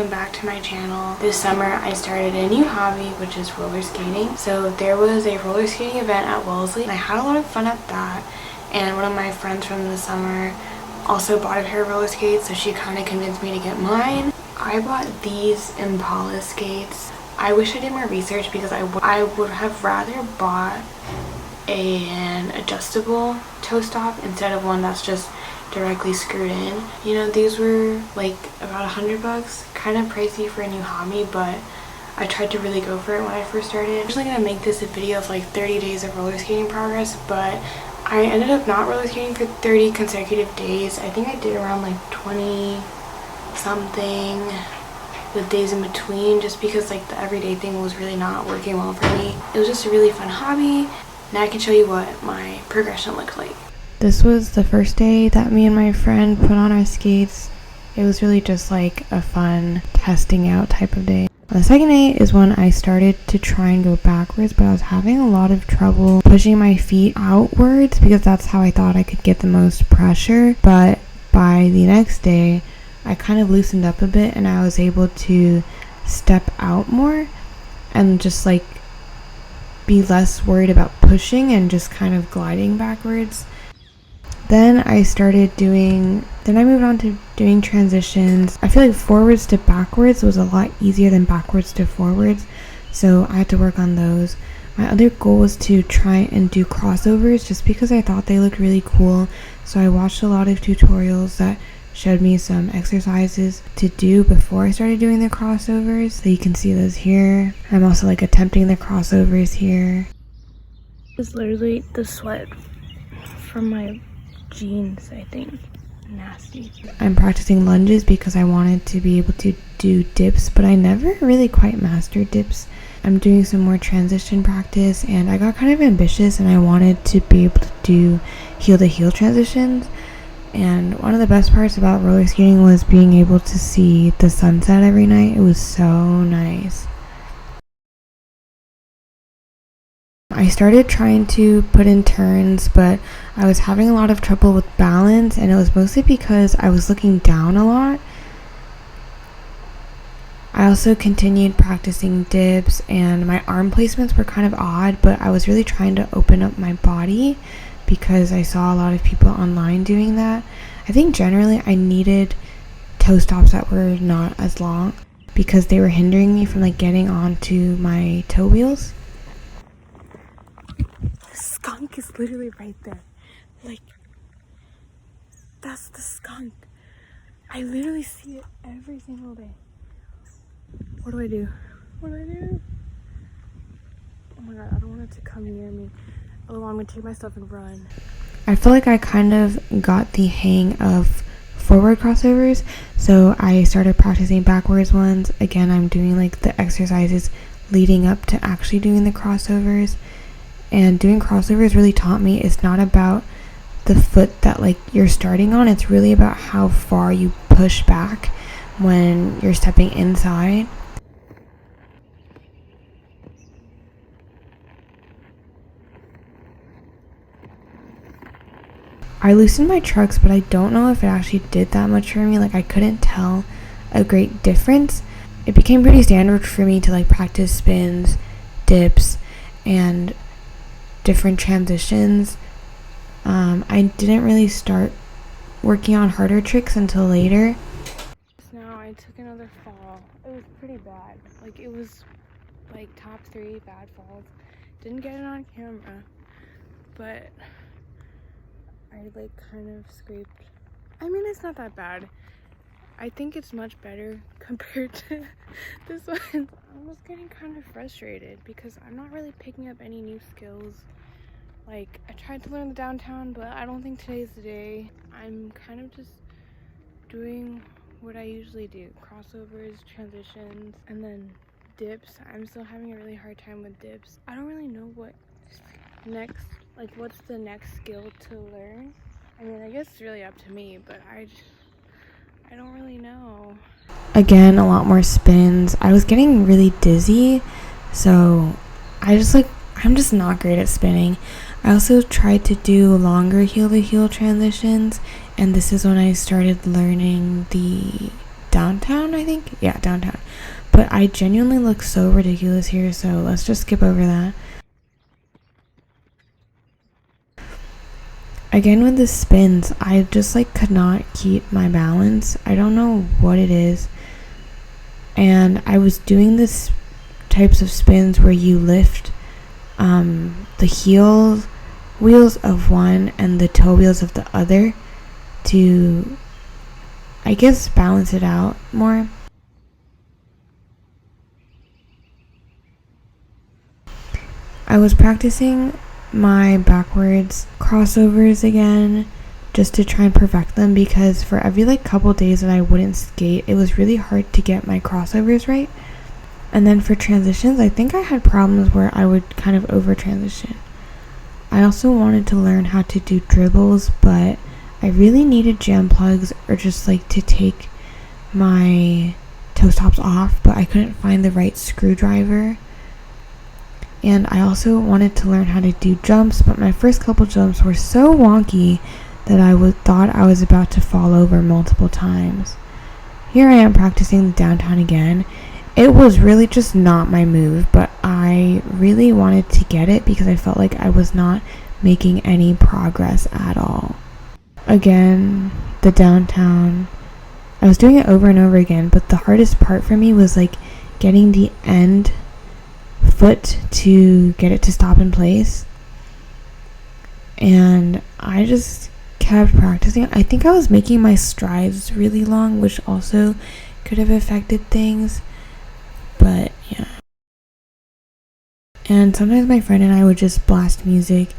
welcome back to my channel. This summer I started a new hobby, which is roller skating. So there was a roller skating event at Wellesley and I had a lot of fun at that, and one of my friends from the summer also bought a pair of roller skates, so she kind of convinced me to get mine. I bought these Impala skates. I wish I did more research because I would have rather bought an adjustable toe stop instead of one that's just directly screwed in. You know, these were like about $100, kind of pricey for a new hobby, but I tried to really go for it when I first started. I'm actually gonna make this a video of like 30 days of roller skating progress, but I ended up not roller skating for 30 consecutive days. I think I did around like 20 something with days in between, just because like the everyday thing was really not working well for me. It was just a really fun hobby. Now I can show you what my progression looked like. This was the first day that me and my friend put on our skates. It was really just like a fun testing out type of day. The second day is when I started to try and go backwards, but I was having a lot of trouble pushing my feet outwards because that's how I thought I could get the most pressure. But by the next day, I kind of loosened up a bit and I was able to step out more and just like be less worried about pushing and just kind of gliding backwards. Then I moved on to doing transitions. I feel like forwards to backwards was a lot easier than backwards to forwards, so I had to work on those. My other goal was to try and do crossovers just because I thought they looked really cool. So I watched a lot of tutorials that showed me some exercises to do before I started doing the crossovers. So you can see those here. I'm also like attempting the crossovers here. It's literally the sweat from my jeans, I think. Nasty. I'm practicing lunges because I wanted to be able to do dips, but I never really quite mastered dips. I'm doing some more transition practice and I got kind of ambitious and I wanted to be able to do heel to heel transitions. And one of the best parts about roller skating was being able to see the sunset every night. It was so nice. I started trying to put in turns, but I was having a lot of trouble with balance, and it was mostly because I was looking down a lot. I also continued practicing dips, and my arm placements were kind of odd, but I was really trying to open up my body because I saw a lot of people online doing that. I think generally I needed toe stops that were not as long because they were hindering me from like getting onto my toe wheels. The skunk is literally right there. Like, that's the skunk. I literally see it every single day. What do I do? What do I do? Oh my god, I don't want it to come near me. Oh, I'm gonna take my stuff and run. I feel like I kind of got the hang of forward crossovers, so I started practicing backwards ones. Again, I'm doing like the exercises leading up to actually doing the crossovers. And doing crossovers really taught me it's not about the foot that like you're starting on, it's really about how far you push back when you're stepping inside. I loosened my trucks, but I don't know if it actually did that much for me. Like, I couldn't tell a great difference. It became pretty standard for me to like practice spins, dips, and different transitions. I didn't really start working on harder tricks until later. Now I took another fall. It was pretty bad. Like, it was like top 3 bad falls. Didn't get it on camera, but I like kind of scraped. I mean, it's not that bad. I think it's much better compared to this one. I'm just getting kind of frustrated because I'm not really picking up any new skills. Like, I tried to learn the downtown, but I don't think today's the day. I'm kind of just doing what I usually do. Crossovers, transitions, and then dips. I'm still having a really hard time with dips. I don't really know what next, like what's the next skill to learn. I mean, I guess it's really up to me, but I don't really know. Again, a lot more spins. I was getting really dizzy, so I'm just not great at spinning. I also tried to do longer heel to heel transitions, and this is when I started learning the downtown, I think. Yeah, downtown. But I genuinely look so ridiculous here, so let's just skip over that. Again, with the spins, I just like could not keep my balance. I don't know what it is. And I was doing this types of spins where you lift the wheels of one and the toe wheels of the other to, I guess, balance it out more. I was practicing my backwards crossovers again just to try and perfect them, because for every like couple days that I wouldn't skate, it was really hard to get my crossovers right. And then for transitions, I think I had problems where I would kind of over transition. I also wanted to learn how to do dribbles, but I really needed jam plugs or just like to take my toe stops off, but I couldn't find the right screwdriver. And I also wanted to learn how to do jumps, but my first couple jumps were so wonky that I thought I was about to fall over multiple times. Here I am practicing the downtown again. It was really just not my move, but I really wanted to get it because I felt like I was not making any progress at all. Again, the downtown. I was doing it over and over again, but the hardest part for me was like getting the end foot to get it to stop in place. And I just kept practicing. I think I was making my strides really long, which also could have affected things. But yeah. And sometimes my friend and I would just blast music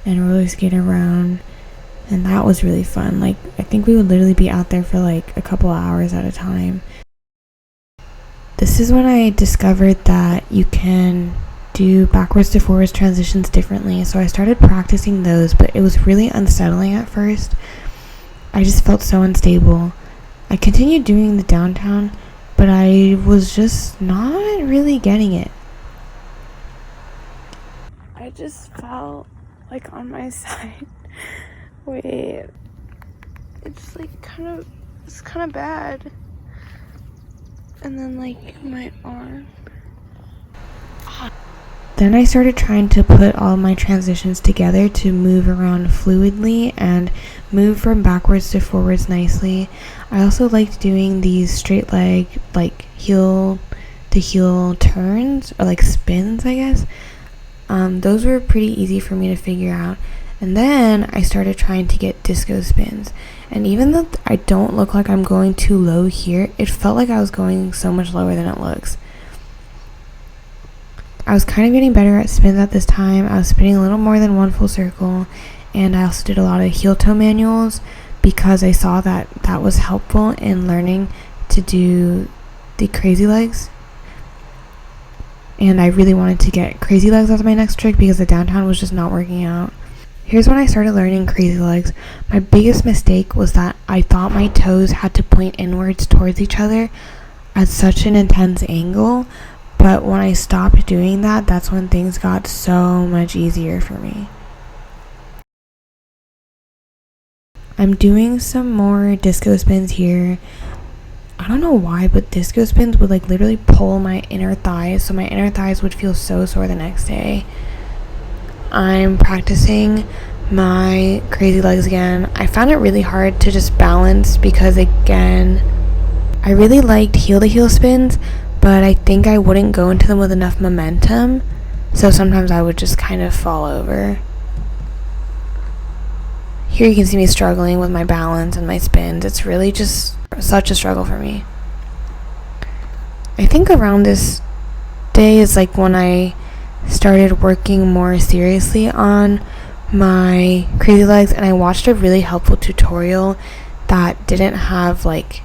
and roller skate around, and that was really fun. Like, I think we would literally be out there for like a couple hours at a time. This is when I discovered that you can do backwards to forwards transitions differently, so I started practicing those, but it was really unsettling at first. I just felt so unstable. I continued doing the downtown, but I was just not really getting it. I just felt like on my side. Wait. It's like it's kind of bad. And then like my arm. Then I started trying to put all my transitions together to move around fluidly and move from backwards to forwards nicely. I also liked doing these straight leg, like heel to heel turns, or like spins, I guess. Those were pretty easy for me to figure out. And then I started trying to get disco spins. And even though I don't look like I'm going too low here, it felt like I was going so much lower than it looks. I was kind of getting better at spins at this time. I was spinning a little more than one full circle. And I also did a lot of heel toe manuals because I saw that that was helpful in learning to do the crazy legs. And I really wanted to get crazy legs as my next trick because the downtown was just not working out. Here's when I started learning crazy legs. My biggest mistake was that I thought my toes had to point inwards towards each other at such an intense angle, but when I stopped doing that, that's when things got so much easier for me. I'm doing some more disco spins here. I don't know why, but disco spins would like literally pull my inner thighs, so my inner thighs would feel so sore the next day. I'm practicing my crazy legs again. I found it really hard to just balance because, again, I really liked heel to heel spins, but I think I wouldn't go into them with enough momentum, so sometimes I would just kind of fall over. Here you can see me struggling with my balance and my spins. It's really just such a struggle for me. I think around this day is like when I started working more seriously on my crazy legs, and I watched a really helpful tutorial that didn't have like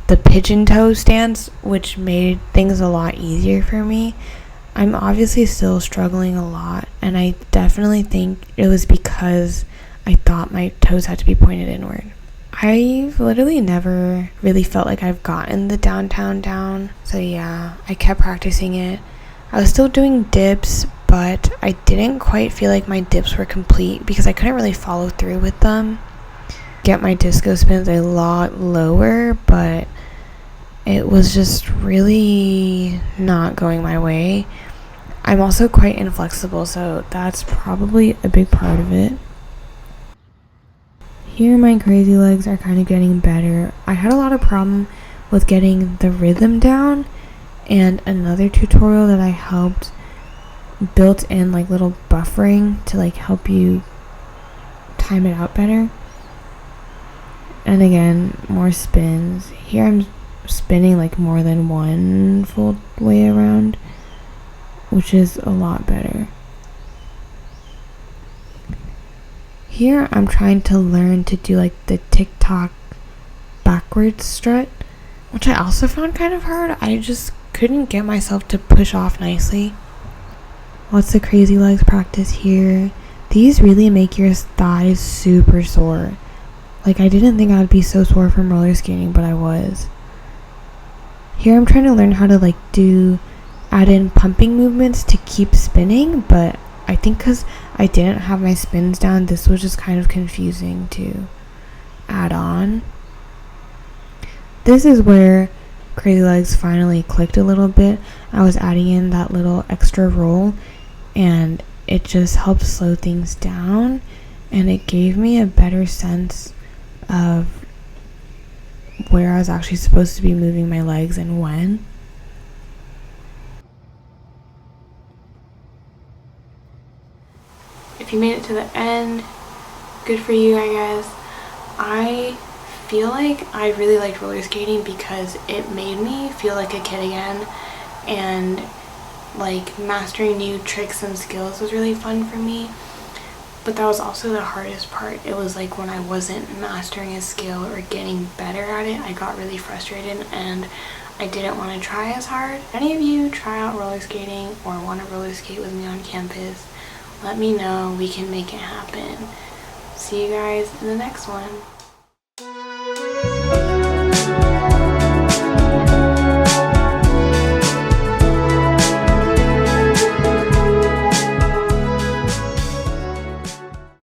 the pigeon toe stance, which made things a lot easier for me. I'm obviously still struggling a lot, and I definitely think it was because I thought my toes had to be pointed inward. I've literally never really felt like I've gotten the downtown down, so yeah, I kept practicing it. I was still doing dips, but I didn't quite feel like my dips were complete because I couldn't really follow through with them. get my disco spins a lot lower, but it was just really not going my way. I'm also quite inflexible, so that's probably a big part of it. Here my crazy legs are kind of getting better. I had a lot of problem with getting the rhythm down, and another tutorial that I helped built in like little buffering to like help you time it out better. And again, more spins. Here I'm spinning like more than one full way around, which is a lot better. Here I'm trying to learn to do like the TikTok backwards strut, which I also found kind of hard. I just couldn't get myself to push off nicely. Lots of crazy legs practice here. These really make your thighs super sore. Like, I didn't think I would be so sore from roller skating, but I was. Here I'm trying to learn how to like add in pumping movements to keep spinning, but I think because I didn't have my spins down, this was just kind of confusing to add on. This is where Crazy Legs finally clicked a little bit. I was adding in that little extra roll, and it just helped slow things down, and it gave me a better sense of where I was actually supposed to be moving my legs and when. If you made it to the end, good for you, I guess. I feel like I really liked roller skating because it made me feel like a kid again, and like mastering new tricks and skills was really fun for me. But that was also the hardest part. It was like when I wasn't mastering a skill or getting better at it, I got really frustrated and I didn't want to try as hard. If any of you try out roller skating or want to roller skate with me on campus, let me know. We can make it happen. See you guys in the next one.